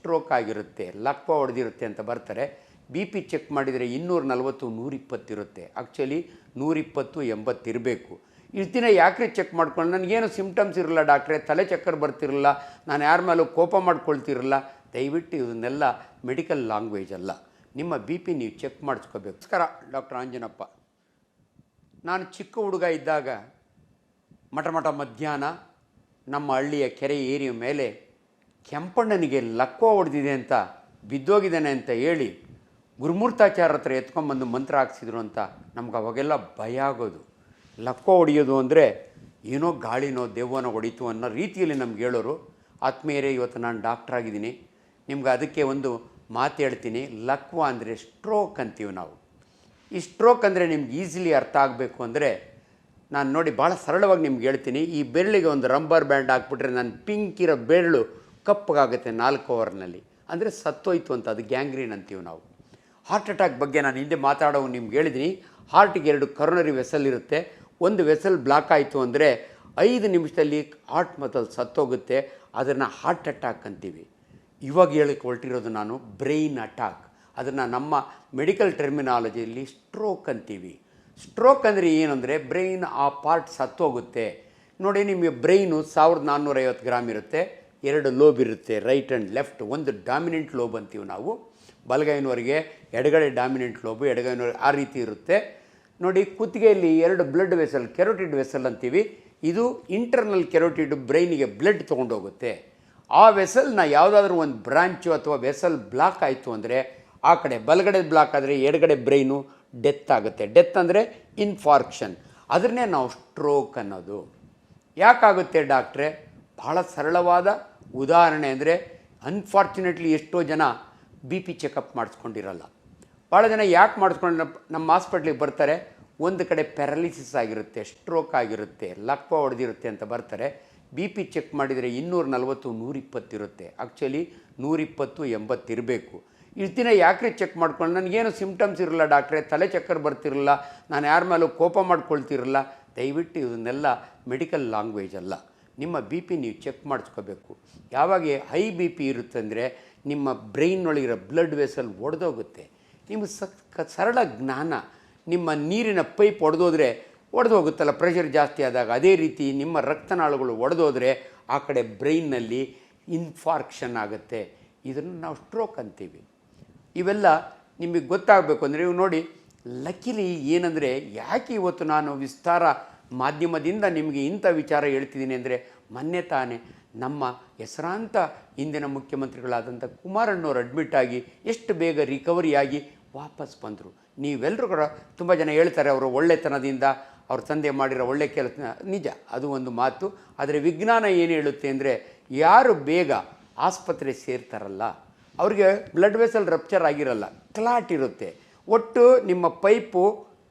Stroke ಆಗಿರುತ್ತೆ, ಲಕ್ವ ಹೊಡೆದಿರುತ್ತೆ ಅಂತ ಬರ್ತಾರೆ. ಬಿ ಪಿ ಚೆಕ್ ಮಾಡಿದರೆ 240 120 ಇರುತ್ತೆ. ಆ್ಯಕ್ಚುಲಿ 120 80 ಇರಬೇಕು. ಇಷ್ಟು ದಿನ ಯಾಕ್ರೆ ಚೆಕ್ ಮಾಡ್ಕೊಂಡು ನನಗೇನು ಸಿಮ್ಟಮ್ಸ್ ಇರಲ್ಲ ಡಾಕ್ಟ್ರೇ, ತಲೆ ಚಕ್ಕರ್ ಬರ್ತಿರಲ್ಲ, ನಾನು ಯಾರ ಮೇಲೂ ಕೋಪ ಮಾಡ್ಕೊಳ್ತಿರಲ್ಲ. ದಯವಿಟ್ಟು ಇದನ್ನೆಲ್ಲ ಮೆಡಿಕಲ್ ಲ್ಯಾಂಗ್ವೇಜ್ ಅಲ್ಲ. ನಿಮ್ಮ ಬಿ ಪಿ ನೀವು ಚೆಕ್ ಮಾಡಿಸ್ಕೋಬೇಕು. ನಮಸ್ಕಾರ, ಡಾಕ್ಟರ್ ಆಂಜನಪ್ಪ. ನಾನು ಚಿಕ್ಕ ಹುಡುಗ ಇದ್ದಾಗ ಮಠ ಮಧ್ಯಾಹ್ನ ನಮ್ಮ ಹಳ್ಳಿಯ ಕೆರೆ ಏರಿಯ ಮೇಲೆ ಕೆಂಪಣ್ಣನಿಗೆ ಲಕ್ವ ಹೊಡೆದಿದೆ ಅಂತ, ಬಿದ್ದೋಗಿದ್ದಾನೆ ಅಂತ ಹೇಳಿ ಗುರುಮೂರ್ತಾಚಾರ್ಯ ಹತ್ರ ಎತ್ಕೊಂಡ್ಬಂದು ಮಂತ್ರ ಹಾಕ್ಸಿದ್ರು ಅಂತ ನಮ್ಗೆ ಅವಾಗೆಲ್ಲ ಭಯ ಆಗೋದು. ಲಕ್ವ ಹೊಡೆಯೋದು ಅಂದರೆ ಏನೋ ಗಾಳಿನೋ ದೆವ್ವನೋ ಹೊಡಿತು ಅನ್ನೋ ರೀತಿಯಲ್ಲಿ ನಮ್ಗೆ ಹೇಳೋರು. ಆತ್ಮೀಯರೇ, ಇವತ್ತು ನಾನು ಡಾಕ್ಟ್ರ್ ಆಗಿದ್ದೀನಿ, ನಿಮ್ಗೆ ಅದಕ್ಕೆ ಒಂದು ಮಾತು ಹೇಳ್ತೀನಿ. ಲಕ್ವ ಅಂದರೆ ಸ್ಟ್ರೋಕ್ ಅಂತೀವಿ ನಾವು. ಈ ಸ್ಟ್ರೋಕ್ ಅಂದರೆ ನಿಮ್ಗೆ ಈಸಿಲಿ ಅರ್ಥ ಆಗಬೇಕು ಅಂದರೆ ನಾನು ನೋಡಿ ಭಾಳ ಸರಳವಾಗಿ ನಿಮ್ಗೆ ಹೇಳ್ತೀನಿ. ಈ ಬೆರಳಿಗೆ ಒಂದು ರಬ್ಬರ್ ಬ್ಯಾಂಡ್ ಹಾಕ್ಬಿಟ್ರೆ ನನ್ನ ಪಿಂಕ್ ಇರೋ ಬೆರಳು ಕಪ್ಪಗಾಗುತ್ತೆ 4 ಅವರ್ನಲ್ಲಿ, ಅಂದರೆ ಸತ್ತೋಯ್ತು ಅಂತ. ಅದು ಗ್ಯಾಂಗ್ರೀನ್ ಅಂತೀವಿ ನಾವು. ಹಾರ್ಟ್ ಅಟ್ಯಾಕ್ ಬಗ್ಗೆ ನಾನು ಹಿಂದೆ ಮಾತಾಡೋ ನಿಮ್ಗೆ ಹೇಳಿದ್ದೀನಿ. ಹಾರ್ಟಿಗೆ 2 ಕರೋನರಿ ವೆಸಲ್ ಇರುತ್ತೆ. ಒಂದು ವೆಸಲ್ ಬ್ಲಾಕ್ ಆಯಿತು ಅಂದರೆ 5 ನಿಮಿಷದಲ್ಲಿ ಹಾರ್ಟ್ ಮಸಲ್ ಸತ್ತೋಗುತ್ತೆ. ಅದನ್ನು ಹಾರ್ಟ್ ಅಟ್ಯಾಕ್ ಅಂತೀವಿ. ಇವಾಗ ಹೇಳಕ್ಕೆ ಹೊರಟಿರೋದು ನಾನು ಬ್ರೈನ್ ಅಟ್ಯಾಕ್. ಅದನ್ನು ನಮ್ಮ ಮೆಡಿಕಲ್ ಟರ್ಮಿನಾಲಜಿಯಲ್ಲಿ ಸ್ಟ್ರೋಕ್ ಅಂತೀವಿ. ಸ್ಟ್ರೋಕ್ ಅಂದರೆ ಏನಂದರೆ ಬ್ರೈನ್ ಆ ಪಾರ್ಟ್ ಸತ್ತೋಗುತ್ತೆ. ನೋಡಿ, ನಿಮಗೆ ಬ್ರೈನು 1450 ಗ್ರಾಮ್ ಇರುತ್ತೆ. 2 ಲೋಬ್ ಇರುತ್ತೆ, ರೈಟ್ ಆ್ಯಂಡ್ ಲೆಫ್ಟ್. ಒಂದು ಡಾಮಿನೆಂಟ್ ಲೋಬ್ ಅಂತೀವಿ ನಾವು, ಬಲಗೈನವರಿಗೆ ಎಡಗಡೆ ಡಾಮಿನೆಂಟ್ ಲೋಬು, ಎಡಗೈನವರಿಗೆ ಆ ರೀತಿ ಇರುತ್ತೆ. ನೋಡಿ, ಕುತ್ತಿಗೆಯಲ್ಲಿ 2 ಬ್ಲಡ್ ವೆಸಲ್, ಕೆರೋಟಿಡ್ ವೆಸಲ್ ಅಂತೀವಿ. ಇದು ಇಂಟರ್ನಲ್ ಕೆರೋಟಿಡ್ ಬ್ರೈನಿಗೆ ಬ್ಲಡ್ ತೊಗೊಂಡೋಗುತ್ತೆ. ಆ ವೆಸಲ್ನ ಯಾವುದಾದ್ರೂ ಒಂದು ಬ್ರಾಂಚು ಅಥವಾ ವೆಸಲ್ ಬ್ಲಾಕ್ ಆಯಿತು ಅಂದರೆ, ಆ ಕಡೆ ಬಲಗಡೆ ಬ್ಲಾಕ್ ಆದರೆ ಎಡಗಡೆ ಬ್ರೈನು ಡೆತ್ ಆಗುತ್ತೆ. ಡೆತ್ ಅಂದರೆ ಇನ್ಫಾರ್ಕ್ಷನ್. ಅದನ್ನೇ ನಾವು ಸ್ಟ್ರೋಕ್ ಅನ್ನೋದು. ಯಾಕಾಗುತ್ತೆ ಡಾಕ್ಟ್ರೇ? ಭಾಳ ಸರಳವಾದ ಉದಾಹರಣೆ ಅಂದರೆ, ಅನ್ಫಾರ್ಚುನೇಟ್ಲಿ ಎಷ್ಟೋ ಜನ ಬಿ ಪಿ ಚೆಕಪ್ ಮಾಡಿಸ್ಕೊಂಡಿರಲ್ಲ. ಭಾಳ ಜನ ಯಾಕೆ ಮಾಡಿಸ್ಕೊಂಡು ನಮ್ಮ ಹಾಸ್ಪಿಟ್ಲಿಗೆ ಬರ್ತಾರೆ, ಒಂದು ಕಡೆ ಪ್ಯಾರಲಿಸಿಸ್ ಆಗಿರುತ್ತೆ, ಸ್ಟ್ರೋಕ್ ಆಗಿರುತ್ತೆ, ಲಕ್ವ ಹೊಡೆದಿರುತ್ತೆ ಅಂತ ಬರ್ತಾರೆ. ಬಿ ಪಿ ಚೆಕ್ ಮಾಡಿದರೆ 240 120 ಇರುತ್ತೆ. ಆ್ಯಕ್ಚುಲಿ 120 80 ಇರಬೇಕು. ಇಷ್ಟು ದಿನ ಯಾಕ್ರೆ ಚೆಕ್ ಮಾಡ್ಕೊಂಡು ನನಗೇನು ಸಿಮ್ಟಮ್ಸ್ ಇರಲ್ಲ ಡಾಕ್ಟ್ರೇ, ತಲೆ ಚಕ್ಕರ್ ಬರ್ತಿರಲ್ಲ, ನಾನು ಯಾರ ಮೇಲೂ ಕೋಪ ಮಾಡ್ಕೊಳ್ತಿರಲ್ಲ. ದಯವಿಟ್ಟು ಇದನ್ನೆಲ್ಲ ಮೆಡಿಕಲ್ ಲ್ಯಾಂಗ್ವೇಜ್ ಅಲ್ಲ. ನಿಮ್ಮ ಬಿ ಪಿ ನೀವು ಚೆಕ್ ಮಾಡಿಸ್ಕೋಬೇಕು. ಯಾವಾಗ ಹೈ ಬಿ ಪಿ ಇರುತ್ತೆ ಅಂದರೆ ನಿಮ್ಮ ಬ್ರೈನ್ನೊಳಗಿರೋ ಬ್ಲಡ್ ವೆಸಲ್ ಒಡೆದೋಗುತ್ತೆ. ನಿಮಗೆ ಸರಳ ಜ್ಞಾನ, ನಿಮ್ಮ ನೀರಿನ ಪೈಪ್ ಒಡೆದೋದ್ರೆ ಒಡೆದೋಗುತ್ತಲ್ಲ ಪ್ರೆಷರ್ ಜಾಸ್ತಿ ಆದಾಗ, ಅದೇ ರೀತಿ ನಿಮ್ಮ ರಕ್ತನಾಳಗಳು ಒಡೆದೋದ್ರೆ ಆ ಕಡೆ ಬ್ರೈನ್ನಲ್ಲಿ ಇನ್ಫಾರ್ಕ್ಷನ್ ಆಗುತ್ತೆ. ಇದನ್ನು ನಾವು ಸ್ಟ್ರೋಕ್ ಅಂತೀವಿ. ಇವೆಲ್ಲ ನಿಮಗೆ ಗೊತ್ತಾಗಬೇಕು ಅಂದರೆ, ನೀವು ನೋಡಿ, ಲಕ್ಕಿಲಿ ಏನಂದರೆ, ಯಾಕೆ ಇವತ್ತು ನಾನು ವಿಸ್ತಾರ ಮಾಧ್ಯಮದಿಂದ ನಿಮಗೆ ಇಂಥ ವಿಚಾರ ಹೇಳ್ತಿದ್ದೀನಿ ಅಂದರೆ, ಮೊನ್ನೆ ತಾನೇ ನಮ್ಮ ಹೆಸರಾಂತ ಹಿಂದಿನ ಮುಖ್ಯಮಂತ್ರಿಗಳಾದಂಥ ಕುಮಾರಣ್ಣವ್ರು ಅಡ್ಮಿಟ್ ಆಗಿ ಎಷ್ಟು ಬೇಗ ರಿಕವರಿಯಾಗಿ ವಾಪಸ್ ಬಂದರು. ನೀವೆಲ್ಲರೂ ಕೂಡ ತುಂಬ ಜನ ಹೇಳ್ತಾರೆ ಅವರು ಒಳ್ಳೆತನದಿಂದ ಅವ್ರ ತಂದೆ ಮಾಡಿರೋ ಒಳ್ಳೆ ಕೆಲಸ. ನಿಜ, ಅದು ಒಂದು ಮಾತು. ಆದರೆ ವಿಜ್ಞಾನ ಏನು ಹೇಳುತ್ತೆ ಅಂದರೆ, ಯಾರು ಬೇಗ ಆಸ್ಪತ್ರೆ ಸೇರ್ತಾರಲ್ಲ ಅವ್ರಿಗೆ ಬ್ಲಡ್ ವೆಸಲ್ ರಪ್ಚರ್ ಆಗಿರಲ್ಲ, ಕ್ಲಾಟ್ ಇರುತ್ತೆ. ಒಟ್ಟು ನಿಮ್ಮ ಪೈಪು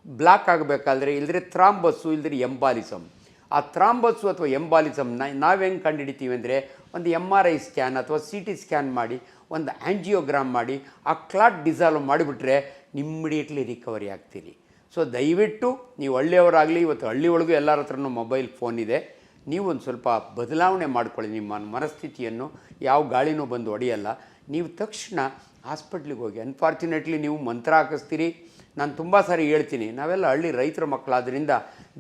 ಬ್ಲಾಕ್ ಆಗಬೇಕಾದ್ರೆ ಇಲ್ಲದ್ರೆ ಥ್ರಾಂಬಸ್ಸು, ಇಲ್ಲದ್ರೆ ಎಂಬಾಲಿಸಮ್. ಆ ಥ್ರಾಂಬಸ್ಸು ಅಥವಾ ಎಂಬಾಲಿಸಮ್ನ ನಾವು ಹೆಂಗೆ ಕಂಡುಹಿಡಿತೀವಿ ಅಂದರೆ, ಒಂದು MRI ಸ್ಕ್ಯಾನ್ ಅಥವಾ CT ಸ್ಕ್ಯಾನ್ ಮಾಡಿ, ಒಂದು ಆ್ಯಂಜಿಯೋಗ್ರಾಮ್ ಮಾಡಿ, ಆ ಕ್ಲಾಟ್ ಡಿಸಾಲ್ವ್ ಮಾಡಿಬಿಟ್ರೆ ಇಮ್ಮಿಡಿಯೇಟ್ಲಿ ರಿಕವರಿ ಆಗ್ತೀರಿ. ಸೊ ದಯವಿಟ್ಟು ನೀವು ಹಳ್ಳಿಯವರಾಗಲಿ, ಇವತ್ತು ಹಳ್ಳಿ ಒಳಗೂ ಎಲ್ಲರ ಹತ್ರನೂ ಮೊಬೈಲ್ ಫೋನ್ ಇದೆ, ನೀವು ಒಂದು ಸ್ವಲ್ಪ ಬದಲಾವಣೆ ಮಾಡ್ಕೊಳ್ಳಿ ನಿಮ್ಮ ಮನಸ್ಥಿತಿಯನ್ನು. ಯಾವ ಗಾಳಿನೂ ಬಂದು ಹೊಡೆಯಲ್ಲ. ನೀವು ತಕ್ಷಣ ಹಾಸ್ಪಿಟ್ಲಿಗೆ ಹೋಗಿ. ಅನ್ಫಾರ್ಚುನೇಟ್ಲಿ ನೀವು ಮಂತ್ರ ಹಾಕಿಸ್ತೀರಿ. ನಾನು ತುಂಬ ಸಾರಿ ಹೇಳ್ತೀನಿ, ನಾವೆಲ್ಲ ಹಳ್ಳಿ ರೈತರ ಮಕ್ಕಳಾದ್ದರಿಂದ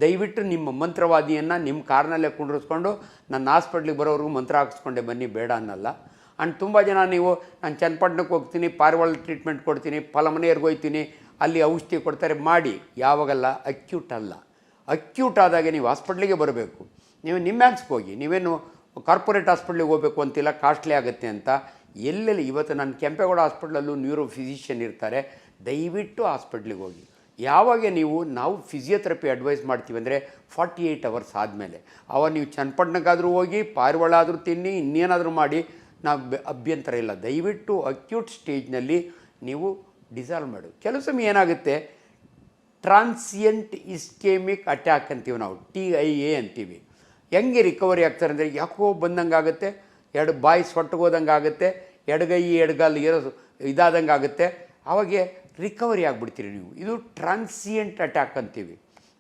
ದಯವಿಟ್ಟು ನಿಮ್ಮ ಮಂತ್ರವಾದಿಯನ್ನು ನಿಮ್ಮ ಕಾರ್ನಲ್ಲೇ ಕುಂಡ್ರಿಸ್ಕೊಂಡು ನನ್ನ ಹಾಸ್ಪಿಟ್ಲಿಗೆ ಬರೋವ್ರಿಗೂ ಮಂತ್ರ ಹಾಕಿಸ್ಕೊಂಡೆ ಬನ್ನಿ, ಬೇಡ ಅನ್ನಲ್ಲ. ಆ್ಯಂಡ್ ತುಂಬ ಜನ ನೀವು, ನಾನು ಚನ್ನಪಟ್ಟಣಕ್ಕೆ ಹೋಗ್ತೀನಿ, ಪಾರಿವಾಳ ಟ್ರೀಟ್ಮೆಂಟ್ ಕೊಡ್ತೀನಿ, ಫಲಮನೆಯರ್ಗೆ ಹೋಗ್ತೀನಿ, ಅಲ್ಲಿ ಔಷಧಿ ಕೊಡ್ತಾರೆ, ಮಾಡಿ. ಯಾವಾಗಲ್ಲ, ಅಕ್ಯೂಟ್ ಅಲ್ಲ. ಅಕ್ಯೂಟ್ ಆದಾಗೆ ನೀವು ಹಾಸ್ಪಿಟ್ಲಿಗೆ ಬರಬೇಕು. ನೀವು ನಿಮ್ಯಾನ್ಸ್ಗೆ ಹೋಗಿ. ನೀವೇನು ಕಾರ್ಪೊರೇಟ್ ಹಾಸ್ಪಿಟ್ಲಿಗೆ ಹೋಗಬೇಕು ಅಂತಿಲ್ಲ, ಕಾಸ್ಟ್ಲಿ ಆಗುತ್ತೆ ಅಂತ. ಎಲ್ಲೆಲ್ಲಿ ಇವತ್ತು ನಾನು ಕೆಂಪೇಗೌಡ ಹಾಸ್ಪಿಟ್ಲಲ್ಲೂ ನ್ಯೂರೋ ಫಿಸಿಷಿಯನ್ ಇರ್ತಾರೆ. ದಯವಿಟ್ಟು ಹಾಸ್ಪಿಟ್ಲಿಗೆ ಹೋಗಿ. ಯಾವಾಗ ನಾವು ಫಿಸಿಯೋಥೆರಪಿ ಅಡ್ವೈಸ್ ಮಾಡ್ತೀವಿ ಅಂದರೆ 48 ಅವರ್ಸ್ ಆದಮೇಲೆ. ಅವಾಗ ನೀವು ಚನ್ನಪಟ್ಟಣಕ್ಕಾದರೂ ಹೋಗಿ, ಪಾರಿವಾಳ ಆದರೂ ತಿನ್ನಿ, ಇನ್ನೇನಾದರೂ ಮಾಡಿ, ನಾವು ಅಭ್ಯಂತರ ಇಲ್ಲ. ದಯವಿಟ್ಟು ಅಕ್ಯೂಟ್ ಸ್ಟೇಜ್ನಲ್ಲಿ ನೀವು ಡಿಸಾಲ್ವ್ ಮಾಡು. ಕೆಲವು ಸಮಯ ಏನಾಗುತ್ತೆ, ಟ್ರಾನ್ಸಿಯಂಟ್ ಇಸ್ಕೇಮಿಕ್ ಅಟ್ಯಾಕ್ ಅಂತೀವಿ ನಾವು, TIA ಅಂತೀವಿ. ಹೆಂಗೆ ರಿಕವರಿ ಆಗ್ತಾರೆ ಅಂದರೆ, ಯಾಕೋ ಬಂದಂಗೆ ಆಗುತ್ತೆ, ಎರಡು ಬಾಯಿ ಸೊಟ್ಟಗೋದಂಗೆ ಆಗುತ್ತೆ, ಎಡಗೈ ಎಡಗಾಲು ಇದಾದಂಗೆ ಆಗುತ್ತೆ. ಆವಾಗ ರಿಕವರಿ ಆಗಿಬಿಡ್ತೀರಿ ನೀವು. ಇದು ಟ್ರಾನ್ಸಿಯಂಟ್ ಅಟ್ಯಾಕ್ ಅಂತೀವಿ.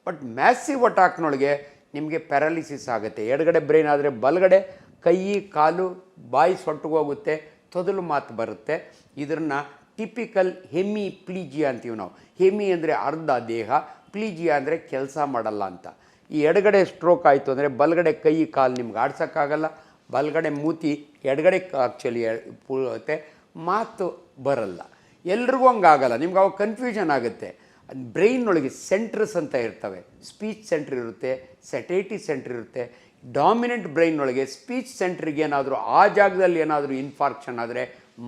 ಬಟ್ ಮ್ಯಾಸಿವ್ ಅಟ್ಯಾಕ್ನೊಳಗೆ ನಿಮಗೆ ಪ್ಯಾರಾಲಿಸಿಸ್ ಆಗುತ್ತೆ. ಎಡಗಡೆ ಬ್ರೈನ್ ಆದರೆ ಬಲಗಡೆ ಕೈ ಕಾಲು ಬಾಯಿ ಸೊಟ್ಟಗೋಗುತ್ತೆ, ತೊದಲು ಮಾತು ಬರುತ್ತೆ. ಇದನ್ನು ಟಿಪಿಕಲ್ ಹೆಮಿಪ್ಲೀಜಿಯಾ ಅಂತೀವಿ ನಾವು. ಹೆಮಿ ಅಂದರೆ ಅರ್ಧ ದೇಹ, ಪ್ಲೀಜಿಯಾ ಅಂದರೆ ಕೆಲಸ ಮಾಡಲ್ಲ ಅಂತ. ಈ ಎಡಗಡೆ ಸ್ಟ್ರೋಕ್ ಆಯಿತು ಅಂದರೆ ಬಲಗಡೆ ಕೈ ಕಾಲು ನಿಮ್ಗೆ ಆಡ್ಸೋಕ್ಕಾಗಲ್ಲ, ಬಲಗಡೆ ಮೂತಿ ಎಡಗಡೆ ಆ್ಯಕ್ಚುಲಿ ಪೂರುತ್ತೆ, ಮಾತು ಬರಲ್ಲ. ಎಲ್ರಿಗೂ ಹಂಗಾಗಲ್ಲ, ನಿಮ್ಗೆ ಅವಾಗ ಕನ್ಫ್ಯೂಷನ್ ಆಗುತ್ತೆ. ಬ್ರೈನ್ನೊಳಗೆ ಸೆಂಟ್ರಸ್ ಅಂತ ಇರ್ತವೆ. ಸ್ಪೀಚ್ ಸೆಂಟ್ರ್ ಇರುತ್ತೆ, ಸೆಟೇಟಿ ಸೆಂಟ್ರ್ ಇರುತ್ತೆ. ಡಾಮಿನೆಂಟ್ ಬ್ರೈನ್ನೊಳಗೆ ಸ್ಪೀಚ್ ಸೆಂಟ್ರಿಗೆ ಏನಾದರೂ ಆ ಜಾಗದಲ್ಲಿ ಏನಾದರೂ ಇನ್ಫಾರ್ಕ್ಷನ್ ಆದರೆ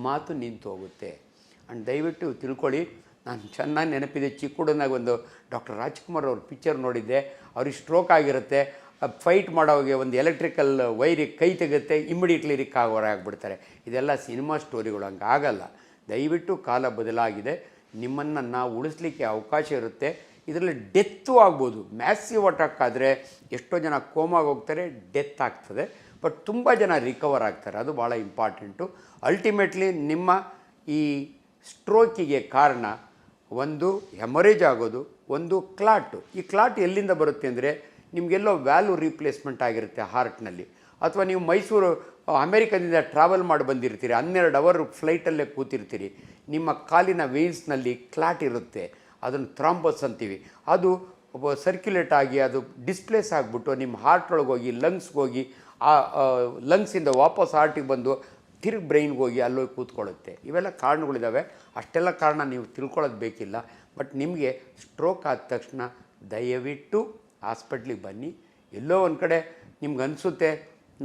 ಮಾತು ನಿಂತು ಹೋಗುತ್ತೆ. ಆ್ಯಂಡ್ ದಯವಿಟ್ಟು ತಿಳ್ಕೊಳ್ಳಿ, ನಾನು ಚೆನ್ನಾಗಿ ನೆನಪಿದೆ, ಚಿಕ್ಕ ಹುಡುಗನಾಗ ಒಂದು ಡಾಕ್ಟರ್ ರಾಜ್ಕುಮಾರ್ ಅವ್ರ ಪಿಕ್ಚರ್ ನೋಡಿದ್ದೆ. ಅವ್ರಿಗೆ ಸ್ಟ್ರೋಕ್ ಆಗಿರುತ್ತೆ, ಫೈಟ್ ಮಾಡೋವಾಗ ಒಂದು ಎಲೆಕ್ಟ್ರಿಕಲ್ ವೈರಿಗೆ ಕೈ ತೆಗುತ್ತೆ, ಇಮ್ಮಿಡಿಯೇಟ್ಲಿ ರಿಕವರ್ ಆಗಿಬಿಡ್ತಾರೆ. ಇದೆಲ್ಲ ಸಿನಿಮಾ ಸ್ಟೋರಿಗಳು, ಹಂಗೆ ಆಗಲ್ಲ. ದಯವಿಟ್ಟು ಕಾಲ ಬದಲಾಗಿದೆ, ನಿಮ್ಮನ್ನು ನಾವು ಉಳಿಸ್ಲಿಕ್ಕೆ ಅವಕಾಶ ಇರುತ್ತೆ. ಇದರಲ್ಲಿ ಡೆತ್ತು ಆಗ್ಬೋದು. ಮ್ಯಾಸಿವ್ ಅಟ್ಯಾಕ್ ಆದರೆ ಎಷ್ಟೋ ಜನ ಕೋಮಾಗಿ ಹೋಗ್ತಾರೆ, ಡೆತ್ ಆಗ್ತದೆ. ಬಟ್ ತುಂಬ ಜನ ರಿಕವರ್ ಆಗ್ತಾರೆ, ಅದು ಭಾಳ ಇಂಪಾರ್ಟೆಂಟು. ಅಲ್ಟಿಮೇಟ್ಲಿ ನಿಮ್ಮ ಈ ಸ್ಟ್ರೋಕಿಗೆ ಕಾರಣ ಒಂದು ಹೆಮರೇಜ್ ಆಗೋದು, ಒಂದು ಕ್ಲಾಟು. ಈ ಕ್ಲಾಟ್ ಎಲ್ಲಿಂದ ಬರುತ್ತೆ ಅಂದರೆ ನಿಮಗೆಲ್ಲೋ ವ್ಯಾಲ್ಯೂ ರೀಪ್ಲೇಸ್ಮೆಂಟ್ ಆಗಿರುತ್ತೆ ಹಾರ್ಟ್ನಲ್ಲಿ. ಅಥವಾ ನೀವು ಮೈಸೂರು ಅಮೇರಿಕಾದಿಂದ ಟ್ರಾವೆಲ್ ಮಾಡಿ ಬಂದಿರ್ತೀರಿ, 12 ಅವರ್ ಫ್ಲೈಟಲ್ಲೇ ಕೂತಿರ್ತೀರಿ, ನಿಮ್ಮ ಕಾಲಿನ ವೇನ್ಸ್ನಲ್ಲಿ ಕ್ಲಾಟ್ ಇರುತ್ತೆ, ಅದನ್ನು ಥ್ರಾಂಬಸ್ ಅಂತೀವಿ. ಅದು ಸರ್ಕ್ಯುಲೇಟ್ ಆಗಿ ಅದು ಡಿಸ್ಪ್ಲೇಸ್ ಆಗಿಬಿಟ್ಟು ನಿಮ್ಮ ಹಾರ್ಟ್ ಒಳಗೆ ಹೋಗಿ ಲಂಗ್ಸ್ಗೆ ಹೋಗಿ, ಆ ಲಂಗ್ಸಿಂದ ವಾಪಸ್ ಹಾರ್ಟಿಗೆ ಬಂದು ತಿರುಗಿ ಬ್ರೈನ್ಗೆ ಹೋಗಿ ಅಲ್ಲೋಗಿ ಕೂತ್ಕೊಳ್ಳುತ್ತೆ. ಇವೆಲ್ಲ ಕಾರಣಗಳಿದ್ದಾವೆ. ಅಷ್ಟೆಲ್ಲ ಕಾರಣ ನೀವು ತಿಳ್ಕೊಳ್ಳೋದು ಬೇಕಿಲ್ಲ. ಬಟ್ ನಿಮಗೆ ಸ್ಟ್ರೋಕ್ ಆದ ತಕ್ಷಣ ದಯವಿಟ್ಟು ಹಾಸ್ಪಿಟ್ಲಿಗೆ ಬನ್ನಿ. ಎಲ್ಲೋ ಒಂದು ಕಡೆ ನಿಮ್ಗೆ ಅನಿಸುತ್ತೆ,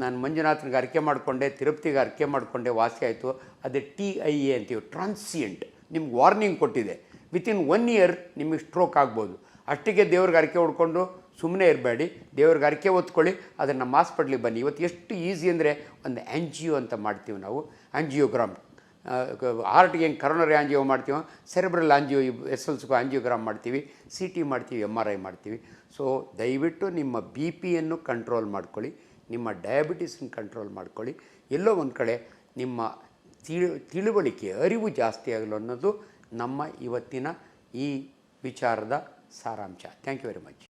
ನಾನು ಮಂಜುನಾಥನಿಗೆ ಅರಿಕೆ ಮಾಡಿಕೊಂಡೆ, ತಿರುಪತಿಗೆ ಅರಿಕೆ ಮಾಡಿಕೊಂಡೆ, ವಾಸಿ ಆಯಿತು. ಅದೇ TIA ಅಂತೀವಿ, ಟ್ರಾನ್ಸಿಯೆಂಟ್. ನಿಮ್ಗೆ ವಾರ್ನಿಂಗ್ ಕೊಟ್ಟಿದೆ, ವಿತಿನ್ 1 ಇಯರ್ ನಿಮಗೆ ಸ್ಟ್ರೋಕ್ ಆಗ್ಬೋದು. ಅಷ್ಟಿಗೆ ದೇವ್ರಿಗೆ ಅರಿಕೆ ಹೊಡ್ಕೊಂಡು ಸುಮ್ಮನೆ ಇರಬೇಡಿ, ದೇವ್ರಿಗೆ ಅರಿಕೆ ಹೊತ್ಕೊಳ್ಳಿ, ಅದನ್ನು ನಮ್ಮ ಹಾಸ್ಪಿಟ್ಲಿಗೆ ಬನ್ನಿ. ಇವತ್ತು ಎಷ್ಟು ಈಸಿ ಅಂದರೆ ಒಂದು ಆ್ಯಂಜಿಯೋ ಅಂತ ಮಾಡ್ತೀವಿ ನಾವು, ಆ್ಯಂಜಿಯೋಗ್ರಾಮ್. ಹಾರ್ಟ್ಗೆ ಹೆಂಗೆ ಕರೋನರಿ ಆ್ಯಂಜಿಯೋ ಮಾಡ್ತೀವೋ, ಸೆರೆಬ್ರಲ್ ಆ್ಯಂಜಿಯೋ, SLSಗೂ ಆ್ಯಂಜಿಯೋಗ್ರಾಮ್ ಮಾಡ್ತೀವಿ, CT ಮಾಡ್ತೀವಿ, MRI ಮಾಡ್ತೀವಿ. ಸೊ ದಯವಿಟ್ಟು ನಿಮ್ಮ BPಯನ್ನು ಕಂಟ್ರೋಲ್ ಮಾಡ್ಕೊಳ್ಳಿ, ನಿಮ್ಮ ಡಯಾಬಿಟಿಸನ್ನು ಕಂಟ್ರೋಲ್ ಮಾಡ್ಕೊಳ್ಳಿ. ಎಲ್ಲೋ ಒಂದು ಕಡೆ ನಿಮ್ಮ ತಿಳುವಳಿಕೆ, ಅರಿವು ಜಾಸ್ತಿ ಆಗಲು ಅನ್ನೋದು ನಮ್ಮ ಇವತ್ತಿನ ಈ ವಿಚಾರದ ಸಾರಾಂಶ. Thank you very much.